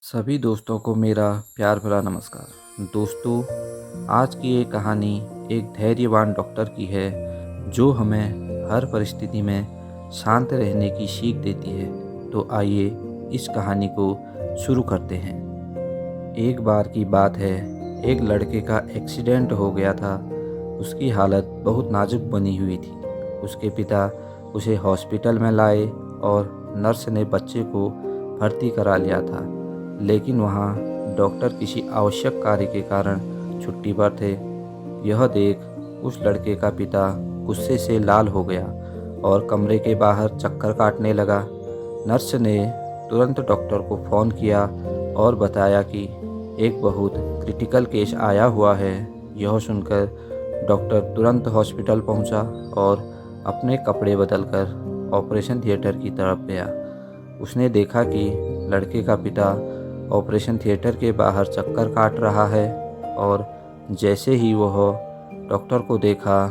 सभी दोस्तों को मेरा प्यार भरा नमस्कार। दोस्तों, आज की ये कहानी एक धैर्यवान डॉक्टर की है जो हमें हर परिस्थिति में शांत रहने की सीख देती है। तो आइए इस कहानी को शुरू करते हैं। एक बार की बात है, एक लड़के का एक्सीडेंट हो गया था। उसकी हालत बहुत नाजुक बनी हुई थी। उसके पिता उसे हॉस्पिटल में लाए और नर्स ने बच्चे को भर्ती करा लिया था, लेकिन वहाँ डॉक्टर किसी आवश्यक कार्य के कारण छुट्टी पर थे। यह देख उस लड़के का पिता गुस्से से लाल हो गया और कमरे के बाहर चक्कर काटने लगा। नर्स ने तुरंत डॉक्टर को फ़ोन किया और बताया कि एक बहुत क्रिटिकल केस आया हुआ है। यह सुनकर डॉक्टर तुरंत हॉस्पिटल पहुंचा और अपने कपड़े बदलकर ऑपरेशन थिएटर की तरफ गया। उसने देखा कि लड़के का पिता ऑपरेशन थिएटर के बाहर चक्कर काट रहा है और जैसे ही वह डॉक्टर को देखा,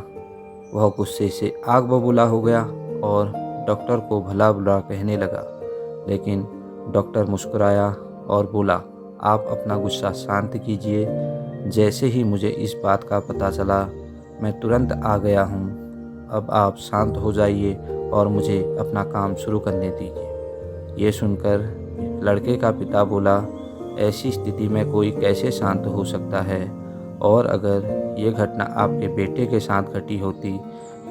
वह गुस्से से आग बबूला हो गया और डॉक्टर को भला बुरा कहने लगा। लेकिन डॉक्टर मुस्कुराया और बोला, आप अपना गुस्सा शांत कीजिए। जैसे ही मुझे इस बात का पता चला, मैं तुरंत आ गया हूँ। अब आप शांत हो जाइए और मुझे अपना काम शुरू करने दीजिए। ये सुनकर लड़के का पिता बोला, ऐसी स्थिति में कोई कैसे शांत हो सकता है, और अगर ये घटना आपके बेटे के साथ घटी होती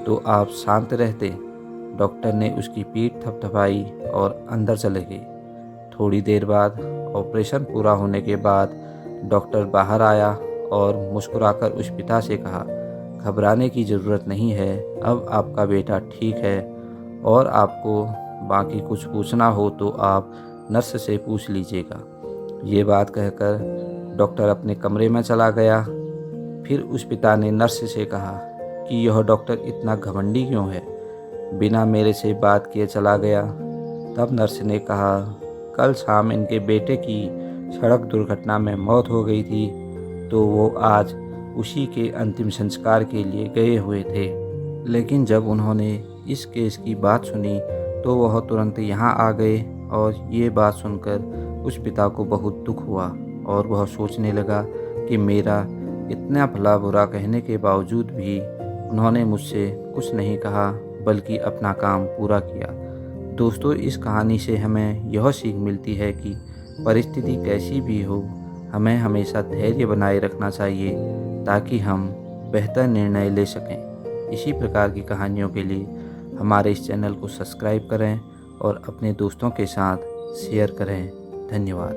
तो आप शांत रहते। डॉक्टर ने उसकी पीठ थपथपाई और अंदर चले गए। थोड़ी देर बाद ऑपरेशन पूरा होने के बाद डॉक्टर बाहर आया और मुस्कुराकर उस पिता से कहा, घबराने की ज़रूरत नहीं है, अब आपका बेटा ठीक है और आपको बाकी कुछ पूछना हो तो आप नर्स से पूछ लीजिएगा। ये बात कहकर डॉक्टर अपने कमरे में चला गया। फिर उस पिता ने नर्स से कहा कि यह डॉक्टर इतना घमंडी क्यों है, बिना मेरे से बात किए चला गया। तब नर्स ने कहा, कल शाम इनके बेटे की सड़क दुर्घटना में मौत हो गई थी, तो वो आज उसी के अंतिम संस्कार के लिए गए हुए थे। लेकिन जब उन्होंने इस केस की बात सुनी तो वह तुरंत यहाँ आ गए। और ये बात सुनकर उस पिता को बहुत दुख हुआ और वह सोचने लगा कि मेरा इतना भला बुरा कहने के बावजूद भी उन्होंने मुझसे कुछ नहीं कहा, बल्कि अपना काम पूरा किया। दोस्तों, इस कहानी से हमें यह सीख मिलती है कि परिस्थिति कैसी भी हो, हमें हमेशा धैर्य बनाए रखना चाहिए ताकि हम बेहतर निर्णय ले सकें। इसी प्रकार की कहानियों के लिए हमारे इस चैनल को सब्सक्राइब करें और अपने दोस्तों के साथ शेयर करें। धन्यवाद।